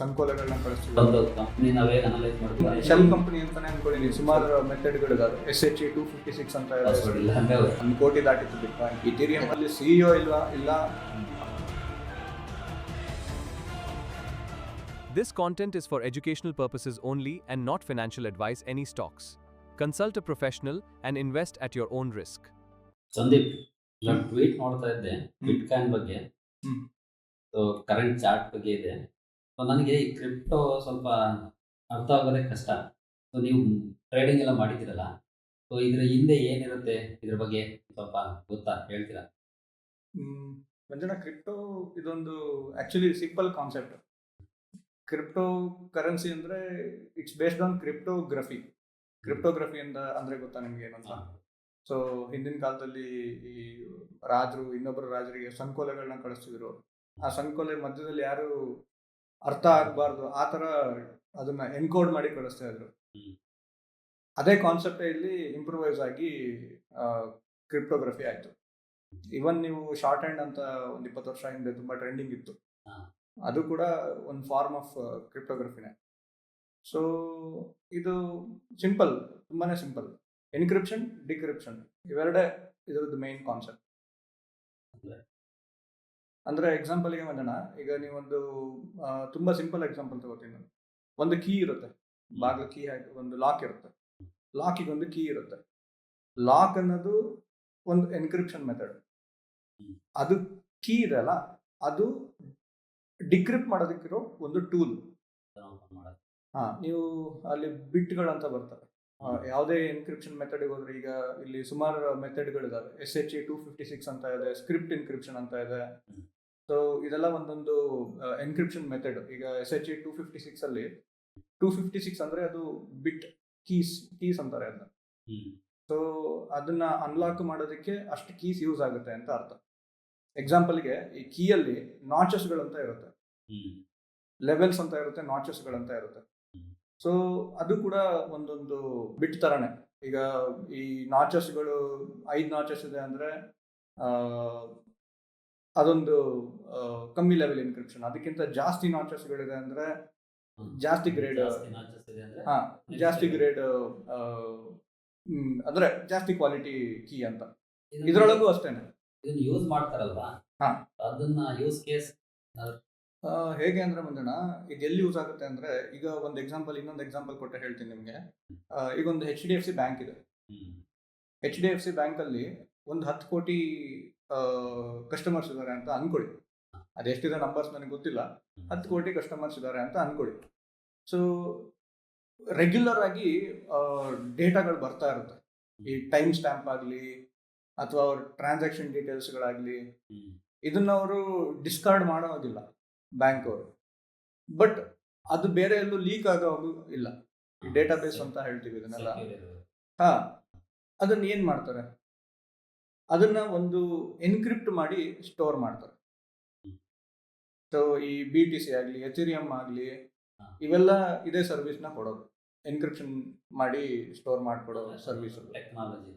ಸಂಕೋಲೆಗಳನ್ನ ಕಳಿಸ್ತೀವಿ. ಒಂದು ಕಂಪ್ನಿ ನಾವೇ ಅನಲೈಸ್ ಮಾಡ್ತೀವಿ. ಶೆಲ್ ಕಂಪನಿ ಅಂತಾನೆ ಅನ್ಕೊಂಡಿದ್ದೀನಿ. ಸುಮಾರು ಮೆಥಡ್ಗಳಿದಾವೆ. SHE 256 ಅಂತ ಇದೆ. ಪಾಸ್ವರ್ಡ್ ಇಲ್ಲ ಹಂಗೆ 1 ಕೋಟಿ ದಾಟಿತ್ತು ಬಿಟ್ಕಾಯಿನ್. ಇಥೀರಿಯಂ ಅಲ್ಲಿ CEO ಇಲ್ಲ. This content is for educational purposes only and not financial advice any stocks. Consult a professional and invest at your own risk. Sandeep, ನಾನು ಟ್ವೀಟ್ ನೋಡ್ತಾ ಇದ್ದೆ ಬಿಟ್ಕಾಯಿನ್ ಬಗ್ಗೆ. ಸೊ ಕರೆಂಟ್ ಚಾರ್ಟ್ ಬಗ್ಗೆ ಇದೆ. ಸೊ ನನಗೆ ಈ ಕ್ರಿಪ್ಟೋ ಸ್ವಲ್ಪ ಅರ್ಥ ಆಗೋದೇ ಕಷ್ಟ. ಸೊ ನೀವು ಟ್ರೇಡಿಂಗ್ ಎಲ್ಲ ಮಾಡಿದ್ದೀರಲ್ಲ, ಸೊ ಇದ್ರ ಹಿಂದೆ ಏನಿರುತ್ತೆ, ಇದ್ರ ಬಗ್ಗೆ ಸ್ವಲ್ಪ ಗೊತ್ತಾ, ಹೇಳ್ತೀರಾ? ಮಂಜಣ್ಣ, ಕ್ರಿಪ್ಟೋ ಇದೊಂದು actually simple concept. Crypto currency ಅಂದ್ರೆ it's based on cryptography. Cryptography ಅಂದ್ರೆ ಗೊತ್ತಾ ನಿಮ್ಗೆ ಏನಂತ? ಸೊ ಹಿಂದಿನ ಕಾಲದಲ್ಲಿ ಈ ರಾಜರು ಇನ್ನೊಬ್ಬರು ರಾಜರಿಗೆ ಸಂಕೋಲೆಗಳನ್ನ ಕಳಿಸ್ತಿದ್ರು. ಆ ಸಂಕೋಲೆ ಮಧ್ಯದಲ್ಲಿ ಯಾರು ಅರ್ಥ ಆಗಬಾರ್ದು ಆ ಥರ ಅದನ್ನ ಎನ್ಕೋಡ್ ಮಾಡಿ ಕಳಿಸ್ತಾ ಇದ್ರು. ಅದೇ ಕಾನ್ಸೆಪ್ಟ್ ಇಲ್ಲಿ ಇಂಪ್ರೂವೈಸ್ ಆಗಿ ಕ್ರಿಪ್ಟೋಗ್ರಫಿ ಆಯಿತು. ಇವನ್ ನೀವು ಶಾರ್ಟ್ ಹ್ಯಾಂಡ್ ಅಂತ ಒಂದು 20 ವರ್ಷ ಹಿಂದೆ ತುಂಬ ಟ್ರೆಂಡಿಂಗ್ ಇತ್ತು. ಅದು ಕೂಡ ಒಂದು ಫಾರ್ಮ್ ಆಫ್ ಕ್ರಿಪ್ಟೋಗ್ರಫಿನೇ. ಸೊ ಇದು ಸಿಂಪಲ್, ತುಂಬಾನೇ ಸಿಂಪಲ್. ಎನ್ಕ್ರಿಪ್ಷನ್, ಡಿಕ್ರಿಪ್ಷನ್ ಇವೆರಡೇ ಇದರದ್ದು ಮೇನ್ ಕಾನ್ಸೆಪ್ಟ್. ಅಂದ್ರೆ ಎಕ್ಸಾಂಪಲ್ಗೆ ಬಂದಣ, ಈಗ ನೀವೊಂದು ತುಂಬಾ ಸಿಂಪಲ್ ಎಕ್ಸಾಂಪಲ್ ತಗೋತೀನಿ ನಾನು. ಒಂದು ಕೀ ಇರುತ್ತೆ, ಬಾಗಿಲು ಕೀ ಹಾಕಿ ಒಂದು ಲಾಕ್ ಇರುತ್ತೆ. ಲಾಕಿಗೆ ಒಂದು ಕೀ ಇರುತ್ತೆ. ಲಾಕ್ ಅನ್ನೋದು ಒಂದು ಎನ್ಕ್ರಿಪ್ಷನ್ ಮೆಥಡ್. ಅದು ಕೀ ಇದೆಯಲ್ಲ, ಅದು ಡಿಕ್ರಿಪ್ಟ್ ಮಾಡೋದಕ್ಕಿರೋ ಒಂದು ಟೂಲ್. ನೀವು ಅಲ್ಲಿ ಬಿಟ್ಗಳಂತ ಬರ್ತವೆ. ಯಾವುದೇ ಎನ್ಕ್ರಿಪ್ಷನ್ ಮೆಥಡ್ಗೆ ಹೋದ್ರೆ, ಈಗ ಇಲ್ಲಿ ಸುಮಾರು ಮೆಥಡ್ಗಳಿದಾವೆ. SHE 256 ಅಂತ ಇದೆ, ಸ್ಕ್ರಿಪ್ಟ್ ಎನ್ಕ್ರಿಪ್ಷನ್ ಅಂತ ಇದೆ. ಸೊ ಇದೆಲ್ಲ ಒಂದೊಂದು ಎನ್ಕ್ರಿಪ್ಷನ್ ಮೆಥಡ್. ಈಗ SHE 256 ಅಲ್ಲಿ 256 ಅಂದ್ರೆ ಅದು ಬಿಟ್ ಕೀಸ್ ಅಂತಾರೆ ಅದನ್ನ. ಸೊ ಅದನ್ನ ಅನ್ಲಾಕ್ ಮಾಡೋದಕ್ಕೆ ಅಷ್ಟು ಕೀಸ್ ಯೂಸ್ ಆಗುತ್ತೆ ಅಂತ ಅರ್ಥ. ಎಕ್ಸಾಂಪಲ್ಗೆ ಈ ಕೀಯಲ್ಲಿ ನಾಚಸ್ಗಳಂತ ಇರುತ್ತೆ, ಲೆವೆಲ್ಸ್ ಅಂತ ಇರುತ್ತೆ, ನಾಚಸ್ಗಳಂತ ಇರುತ್ತೆ. ಸೊ ಅದು ಕೂಡ ಒಂದೊಂದು ಬಿಟ್ ತರನೇ. ಈಗ ಈ ನಾಚಸ್ಗಳು 5 ನಾಚಸ್ ಇದೆ ಅಂದ್ರೆ ಅದೊಂದು ಕಮ್ಮಿ ಲೆವೆಲ್ ಎನ್ಕ್ರಿಪ್ಷನ್. ಅದಕ್ಕಿಂತ ಜಾಸ್ತಿ ನಾಚಸ್ಗಳಿದೆ ಅಂದ್ರೆ ಜಾಸ್ತಿ ಗ್ರೇಡ್, ಜಾಸ್ತಿ ಗ್ರೇಡ್ ಅಂದ್ರೆ ಜಾಸ್ತಿ ಕ್ವಾಲಿಟಿ ಕೀ ಅಂತ. ಇದ್ರೊಳಗೂ ಅಷ್ಟೇನೆ ಇದನ್ನ ಯೂಸ್ ಮಾಡ್ತಾರಲ್ವಾ, ಅದನ್ನ ಯೂಸ್ ಕೇಸ್ ಹೇಗೆ ಅಂದ್ರೆ ಮುಂದಣ ಇದು ಎಲ್ಲಿ ಯೂಸ್ ಆಗುತ್ತೆ ಅಂದ್ರೆ, ಈಗ ಒಂದು ಎಕ್ಸಾಂಪಲ್, ಇನ್ನೊಂದು ಎಕ್ಸಾಂಪಲ್ ಕೊಟ್ಟರೆ ಹೇಳ್ತೀನಿ ನಿಮಗೆ. ಈಗ ಒಂದು HDFC ಬ್ಯಾಂಕ್ ಇದೆ. HDFC ಬ್ಯಾಂಕ್ ಅಲ್ಲಿ ಒಂದು 10 ಕೋಟಿ ಕಸ್ಟಮರ್ಸ್ ಇದ್ದಾರೆ ಅಂತ ಅನ್ಕೊಳ್ಳಿ. ಅದೆಷ್ಟಿದೆ ನಂಬರ್ಸ್ ನನಗೆ ಗೊತ್ತಿಲ್ಲ. 10 ಕೋಟಿ ಕಸ್ಟಮರ್ಸ್ ಇದ್ದಾರೆ ಅಂತ ಅನ್ಕೊಳ್ಳಿ. ಸೊ ರೆಗ್ಯುಲರ್ ಆಗಿ ಡೇಟಾಗಳು ಬರ್ತಾ ಇರುತ್ತೆ. ಈ ಟೈಮ್ ಸ್ಟ್ಯಾಂಪ್ ಆಗಲಿ ಅಥವಾ ಅವ್ರ ಟ್ರಾನ್ಸಾಕ್ಷನ್ ಡೀಟೇಲ್ಸ್ಗಳಾಗಲಿ, ಇದನ್ನ ಅವರು ಡಿಸ್ಕಾರ್ಡ್ ಮಾಡೋದಿಲ್ಲ ಬ್ಯಾಂಕ್ ಅವರು. ಬಟ್ ಅದು ಬೇರೆ ಎಲ್ಲೂ ಲೀಕ್ ಆಗೋದು ಇಲ್ಲ. ಈ ಡೇಟಾಬೇಸ್ ಅಂತ ಹೇಳ್ತೀವಿ ಇದನ್ನೆಲ್ಲ. ಅದನ್ನ ಏನ್ ಮಾಡ್ತಾರೆ, ಅದನ್ನ ಒಂದು ಎನ್ಕ್ರಿಪ್ಟ್ ಮಾಡಿ ಸ್ಟೋರ್ ಮಾಡ್ತಾರೆ. ಸೊ ಈ BTC ಆಗಲಿ, ಎಥಿರಿಯಂ ಆಗಲಿ, ಇವೆಲ್ಲ ಇದೇ ಸರ್ವಿಸ್ನ ಕೊಡೋದು. ಎನ್ಕ್ರಿಪ್ಷನ್ ಮಾಡಿ ಸ್ಟೋರ್ ಮಾಡಿಕೊಡೋ ಸರ್ವಿಸ್ ಟೆಕ್ನಾಲಜಿ.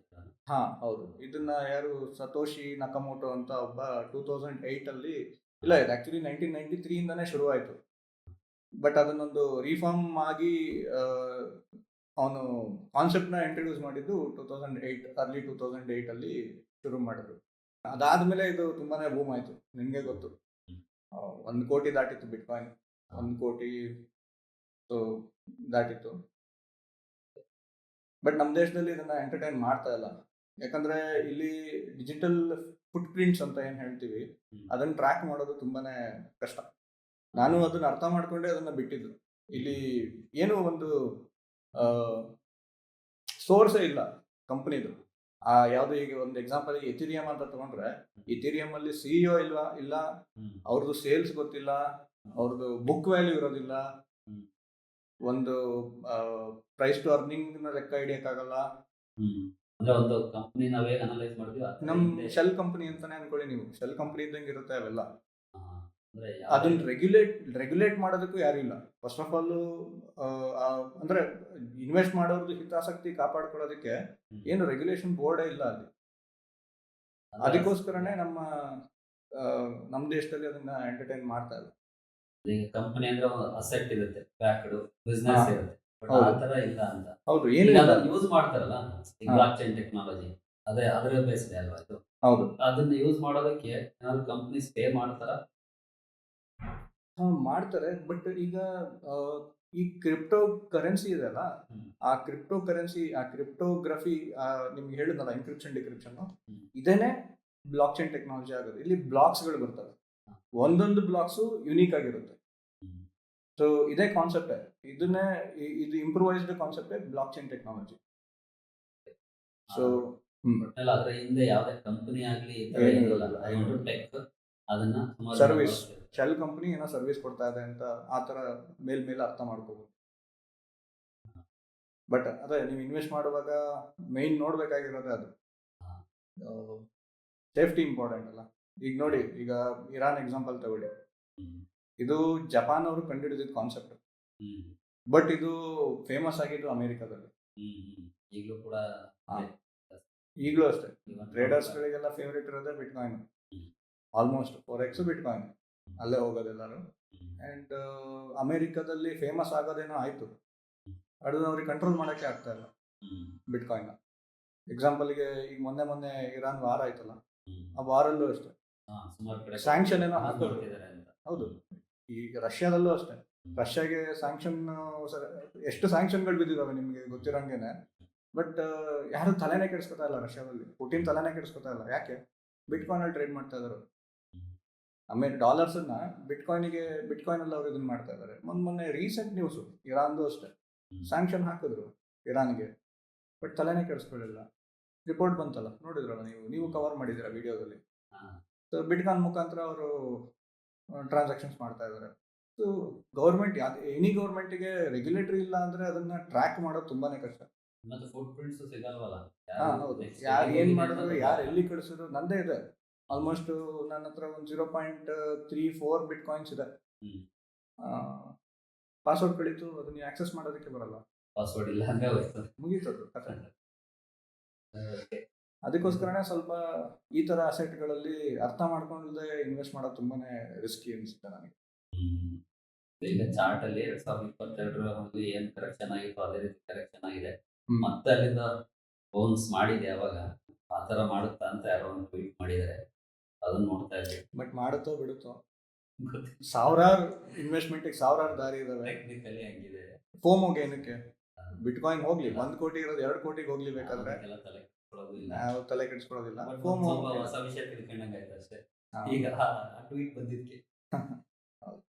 ಹೌದು. ಇದನ್ನ ಯಾರು ಸತೋಶಿ ನಕಮೋಟೋ ಅಂತ ಒಬ್ಬ 2008 ಅಲ್ಲಿ, ಇಲ್ಲ ಇದು ಆಕ್ಚುಲಿ 1993 ಇಂದಾನೇ ಶುರು ಆಯ್ತು. ಬಟ್ ಅದನ್ನೊಂದು ರಿಫಾರ್ಮ್ ಆಗಿ ಅವನು ಕಾನ್ಸೆಪ್ಟ್ನ ಇಂಟ್ರೊಡ್ಯೂಸ್ ಮಾಡಿದ್ದು 2008, ಅರ್ಲಿ 2008 ಅಲ್ಲಿ ಶುರು ಮಾಡಿದ್ರು. ಅದಾದ್ಮೇಲೆ ಇದು ತುಂಬಾನೇ ಬೂಮ್ ಆಯ್ತು. ನಿನ್ಗೆ ಗೊತ್ತು, 1 ಕೋಟಿ ದಾಟಿತ್ತು ಬಿಟ್ಕಾಯಿನ್. 1 ಕೋಟಿ ದಾಟಿತ್ತು. ಬಟ್ ನಮ್ಮ ದೇಶದಲ್ಲಿ ಇದನ್ನ ಎಂಟರ್ಟೈನ್ ಮಾಡ್ತಾ ಇಲ್ಲ. ಯಾಕಂದ್ರೆ ಇಲ್ಲಿ ಡಿಜಿಟಲ್ ಫುಟ್ ಪ್ರಿಂಟ್ಸ್ ಅಂತ ಏನ್ ಹೇಳ್ತೀವಿ, ಅದನ್ನ ಟ್ರ್ಯಾಕ್ ಮಾಡೋದು ತುಂಬಾನೇ ಕಷ್ಟ. ನಾನು ಅದನ್ನ ಅರ್ಥ ಮಾಡ್ಕೊಂಡೆ ಅದನ್ನ ಬಿಟ್ಟಿದ್ದು. ಇಲ್ಲಿ ಏನು ಒಂದು ಸೋರ್ಸೇ ಇಲ್ಲ ಕಂಪನಿದು. ಯಾವ್ದು, ಈಗ ಒಂದು ಎಕ್ಸಾಂಪಲ್ ಎಥಿರಿಯಂ ಅಂತ ತಗೊಂಡ್ರೆ, ಇಥಿರಿಯಂ ಅಲ್ಲಿ CEO ಇಲ್ಲ, ಅವ್ರದ್ದು ಸೇಲ್ಸ್ ಗೊತ್ತಿಲ್ಲ, ಅವ್ರದ್ದು ಬುಕ್ ವ್ಯಾಲ್ಯೂ ಇರೋದಿಲ್ಲ, ಒಂದು ಪ್ರೈಸ್ ಟು ಅರ್ನಿಂಗ್ ಲೆಕ್ಕ ಹಿಡಿಯಕ್ಕಾಗಲ್ಲ. ಒಂದು ಕಂಪನಿ ನಾವೇ ಅನಲೈಸ್ ಮಾಡಿದ್ವಿ. ನಮ್ ಶೆಲ್ ಕಂಪನಿ ಅಂತಾನೆ ಅನ್ಕೊಳ್ಳಿ ನೀವು. ಶೆಲ್ ಕಂಪನಿ ಇದ್ದಂಗೆ ಇರುತ್ತೆ ಅವೆಲ್ಲ. ಅದನ್ನ ರೆಗ್ಯುಲೇಟ್ ಮಾಡೋದಕ್ಕೂ ಯಾರು ಇಲ್ಲ. ಫಸ್ಟ್ ಆಫ್ ಆಲ್ ಅಂದ್ರೆ ಇನ್ವೆಸ್ಟ್ ಮಾಡೋರ್ದು ಹಿತಾಸಕ್ತಿ ಕಾಪಾಡ್ಕೊಳ್ಳೋದಕ್ಕೆ ಏನು ರೆಗ್ಯುಲೇಷನ್ ಬೋರ್ಡೇ ಇಲ್ಲ ಅಲ್ಲಿ. ಅದಕ್ಕೋಸ್ಕರನೇ ನಮ್ಮ ದೇಶದಲ್ಲಿ ಅದನ್ನ ಎಂಟರ್ಟೈನ್ ಮಾಡ್ತಾ ಇಲ್ಲ. ಈಗ ಕಂಪನಿ ಅಂದ್ರೆ ಅಸೆಟ್ ಇರುತ್ತೆ, ಬ್ಯಾಕ್ಡ್ ಬಿಸ್ನೆಸ್ ಹಾ. ಇರುತ್ತೆ, ಬಟ್ ಹೌದು. ಆ ತರ ಇಲ್ಲ ಅಂತ. ಹೌದು, ಈಗ ಏನಿಲ್ಲ. ಅದನ್ನ ಯೂಸ್ ಮಾಡ್ತಾರಲ್ಲ, ಈ ಹಾ. ಬ್ಲಾಕ್ ಚೈನ್ ಟೆಕ್ನಾಲಜಿ ಅದೇ ಅದರ ಬೇಸ್ಡ್ ಅಲ್ವಾ ಇದು. ಹೌದು. ಅದನ್ನ ಯೂಸ್ ಮಾಡೋದಕ್ಕೆ ಏನಾದ್ರು ಕಂಪ್ನೀಸ್ ಪೇ ಮಾಡ್ತಾರ? ಮಾಡ್ತಾರೆ, ಬಟ್ ಈಗ ಆ, ಈ ಕ್ರಿಪ್ಟೋ ಕರೆನ್ಸಿ ಇದೆಲ್ಲ, ಹ್ಮ್. ಆ ಕ್ರಿಪ್ಟೋ ಕರೆನ್ಸಿ, ಆ ಕ್ರಿಪ್ಟೋಗ್ರಫಿ, ನಿಮ್ಗೆ ಹೇಳಿದ್ನಲ್ಲ ಎನ್ಕ್ರಿಪ್ಷನ್ ಡಿಕ್ರಿಪ್ಷನ್, ಹ್ಮ್. ಇದೇನೆ ಬ್ಲಾಕ್ ಚೈನ್ ಟೆಕ್ನಾಲಜಿ ಆಗೋದು. ಇಲ್ಲಿ ಬ್ಲಾಕ್ಸ್ಗಳು ಬರ್ತವೆ, ಹಾ. ಒಂದೊಂದು ಬ್ಲಾಕ್ಸು ಯುನೀಕ್ ಆಗಿರುತ್ತೆ. ಹ್ಮ್. ಸೊ ಇದೇ ಕಾನ್ಸೆಪ್ಟೇ, ಇದನ್ನೇ ಇದು ಇಂಪ್ರೂವೈಸ್ಡ್ ಕಾನ್ಸೆಪ್ಟೇ ಬ್ಲಾಕ್ ಚೈನ್ ಟೆಕ್ನಾಲಜಿ. ಸೊ ಒಟ್ನಲ್ಲಿ ಅದ್ರ ಹಿಂದೆ ಯಾವ್ದೇ ಕಂಪನಿ ಆಗ್ಲಿ ಈ ತರ ಏನಿಲ್ಲ, ಏನಿಲ್ಲ, ಅದೊಂದು ಟೆಕ್, ಅದನ್ನ ಸುಮಾರು ಜನ ಸರ್ವಿಸ್, ಬಳಸ್ತಾರೆ. ಶೆಲ್ ಕಂಪನಿ ಏನೋ ಸರ್ವಿಸ್ ಕೊಡ್ತಾ ಇದೆ ಅಂತ ಆ ಥರ ಮೇಲೆ ಅರ್ಥ ಮಾಡ್ಕೋಬಹುದು. ಬಟ್ ಅದೇ ನೀವು ಇನ್ವೆಸ್ಟ್ ಮಾಡುವಾಗ ಮೈನ್ ನೋಡ್ಬೇಕಾಗಿರೋದೇ ಅದು, ಹಾ. ಸೇಫ್ಟಿ ಇಂಪಾರ್ಟೆಂಟ್ ಅಲ್ಲ. ಈಗ ನೋಡಿ, ಈಗ ಇರಾನ್ ಎಕ್ಸಾಂಪಲ್ ತಗೊಳ್ಳಿ, ಹ್ಮ್. ಇದು ಜಪಾನ್ ಅವರು ಕಂಡುಹಿಡಿದಿದ್ದ ಕಾನ್ಸೆಪ್ಟ್, ಹ್ಮ್. ಬಟ್ ಇದು ಫೇಮಸ್ ಆಗಿದ್ದು ಅಮೆರಿಕಾದಲ್ಲಿ. ಹ್ಮ್. ಈಗಲೂ ಕೂಡ ಹಾ. ಇದೆ. ಈಗಲೂ ಅಷ್ಟೇ, ಇವನ್ ಟ್ರೇಡರ್ಸ್ಗಳಿಗೆಲ್ಲ ಫೇವ್ರೇಟ್ ಇರೋದೇ ಬಿಟ್ಕಾಯಿನ್. ಹ್ಮ್. ಆಲ್ಮೋಸ್ಟ್ 4x ಬಿಟ್ಕಾಯಿನ್, ಅಲ್ಲೇ ಹೋಗೋದೆಲ್ಲರೂ. ಹ್ಮ್. ಆ್ಯಂಡ್ ಅಮೆರಿಕಾದಲ್ಲಿ ಫೇಮಸ್ ಆಗೋದೇನೋ ಆಯಿತು, ಅದನ್ನ ಅವ್ರಿಗೆ ಕಂಟ್ರೋಲ್ ಮಾಡೋಕ್ಕೆ ಆಗ್ತಾ ಇಲ್ಲ ಹ್ಮ್. ಬಿಟ್ಕಾಯಿನ್ನ. ಎಕ್ಸಾಂಪಲ್ಗೆ ಈಗ ಮೊನ್ನೆ ಇರಾನ್ ವಾರ್ ಆಯ್ತಲ್ಲ, ಹ್ಮ್. ಆ ವಾರಲ್ಲೂ ಅಷ್ಟೇ ಹಾ, ಸುಮಾರು ಕಡೆ ಸ್ಯಾಂಕ್ಷನ್ ಏನೋ use ಹಾಕೋದು. ಮಾಡ್ತಿದ್ದಾರೆ ಅಂತ. ಹೌದು, ಈಗ ರಷ್ಯಾದಲ್ಲೂ ಅಷ್ಟೇ, ರಷ್ಯಾಗೆ ಸ್ಯಾಂಕ್ಷನ್, ಎಷ್ಟು ಸ್ಯಾಂಕ್ಷನ್ಗಳು ಬಿದ್ದಿದ್ದಾವೆ ನಿಮಗೆ ಗೊತ್ತಿರೋಂಗೇನೆ. ಬಟ್ ಯಾರು ತಲೆನೇ ಕೆಡಿಸ್ಕೊತಾ ಇಲ್ಲ ರಷ್ಯಾದಲ್ಲಿ, ಪುಟಿನ್ ತಲೆನೇ ಕೆಡಿಸ್ಕೊತಾ ಇಲ್ಲ. ಯಾಕೆ? ಬಿಟ್ಕಾಯಿನಲ್ಲಿ ಟ್ರೇಡ್ ಮಾಡ್ತಾ ಇದ್ದಾರೆ. ಡಾಲರ್ಸನ್ನ ಬಿಟ್ಕಾಯಿನಲ್ಲಿ ಅವ್ರು ಇದನ್ನ ಮಾಡ್ತಾ ಇದ್ದಾರೆ. ಮೊನ್ನೆ ರೀಸೆಂಟ್ ನ್ಯೂಸು, ಇರಾನ್ದು ಅಷ್ಟೇ, ಸ್ಯಾಂಕ್ಷನ್ ಹಾಕಿದ್ರು ಇರಾನ್ಗೆ, ಬಟ್ ತಲೆನೇ ಕೆಡಿಸ್ಕೊಳ್ಳಿಲ್ಲ. ರಿಪೋರ್ಟ್ ಬಂತಲ್ಲ, ನೋಡಿದ್ರಲ್ಲ ನೀವು ಕವರ್ ಮಾಡಿದ್ದೀರಾ ವಿಡಿಯೋದಲ್ಲಿ. ಹಾ. ಸೊ ಬಿಟ್ಕಾಯಿನ್ ಮುಖಾಂತರ ಅವರು ಟ್ರಾನ್ಸಾಕ್ಷನ್ಸ್ ಮಾಡ್ತಾ ಇದ್ದಾರೆ. ಸೊ ಗೌರ್ಮೆಂಟ್, ಎನಿ ಗೌರ್ಮೆಂಟಿಗೆ ರೆಗ್ಯುಲೇಟರಿ ಇಲ್ಲ ಅಂದರೆ ಅದನ್ನ ಟ್ರ್ಯಾಕ್ ಮಾಡೋದು ತುಂಬಾನೇ ಕಷ್ಟ. ಮತ್ತೆ ಫುಟ್ ಪ್ರಿಂಟ್ಸ್ ಸಿಗಲ್ವಲ್ಲ. ಹೌದು, ಯಾರು ಏನು ಮಾಡಿದ್ರು, ಯಾರು ಎಲ್ಲಿ ಕಳಿಸಿದ್ರು. ನಂದೇ ಇದೆ ಆಲ್ಮೋಸ್ಟ್, ನನ್ನ ಹತ್ರ ಒಂದು 0.34 ಬಿಟ್ಕಾಯಿನ್ಸ್ ಇದೆ. ಪಾಸ್ವರ್ಡ್ ಕಳೀತು, ಅದನ್ನ ಆಕ್ಸೆಸ್ ಮಾಡೋದಕ್ಕೆ ಬರಲ್ಲ, ಪಾಸ್ವರ್ಡ್ ಇಲ್ಲ ಅಂದ್ರೆ ಹೋಯ್ತು. ಮುಗೀತದ್ದು ಕಥೆ. Okay. ಅದಕ್ಕೋಸ್ಕರನೇ ಸ್ವಲ್ಪ ಈ ಥರ ಅಸೆಟ್ಗಳಲ್ಲಿ ಅರ್ಥ ಮಾಡ್ಕೊಂಡೇ ಇನ್ವೆಸ್ಟ್ ಮಾಡೋದು ತುಂಬಾನೇ ರಿಸ್ಕಿ ಅನಿಸುತ್ತೆ ನನಗೆ. ಹ್ಮ್. ಈಗ ಚಾರ್ಟ್ ಅಲ್ಲಿ 2022 ಏನ್ ಕರೆಕ್ಷನ್ ಆಗಿತ್ತು ಅದೇ ರೀತಿ ಕರೆಕ್ಷನ್ ಆಗಿದೆ. ಮತ್ತೆ ಅಲ್ಲಿಂದ ಬೌನ್ಸ್ ಮಾಡಿದೆ. ಅವಾಗ ಆ ತರ ಮಾಡುತ್ತಾ ಅಂತ ಯಾರೋ ಒಂದು ಟ್ವೀಟ್ ಮಾಡಿದ್ದಾರೆ, ಅದನ್ನ ನೋಡ್ತಾ ಇದ್ದೀವಿ. ಬಟ್ ಮಾಡುತ್ತೋ ಬಿಡುತ್ತೋ, ಸಾವಿರಾರು ಇನ್ವೆಸ್ಟ್ಮೆಂಟಿಗೆ ಸಾವಿರಾರು ದಾರಿ ಇದಾವೆ. ಟೆಕ್ನಿಕಲಿ ಹಂಗಿದೆ. ಫೋಮೋಗೆ ಏನಕ್ಕೆ? ಬಿಟ್ಕಾಯಿನ್ ಹೋಗ್ಲಿ, 1 ಕೋಟಿ ಇರೋದು 2 ಕೋಟಿಗೆ ಹೋಗ್ಲಿ ಬೇಕಾದ್ರೆ, ಅದಕ್ಕೆಲ್ಲ ತಲೆ ಕೆಡಿಸ್ಕೊಳ್ಳೋದು ಇಲ್ಲ. ನಾವು ತಲೆ ಕೆಡಿಸ್ಕೊಳ್ಳೋದಿಲ್ಲ. But ಒಂದ್ ಫೋಮೋ ಸ್ವಲ್ಪ ಹೊಸ ವಿಷಯ ತಿಳ್ಕೊಂಡಂಗೆ ಆಯ್ತು ಅಷ್ಟೇ. ಈಗ ಆ ಟ್ವೀಟ್ ಬಂದಿದ್ದಕ್ಕೆ. ಹೌದು.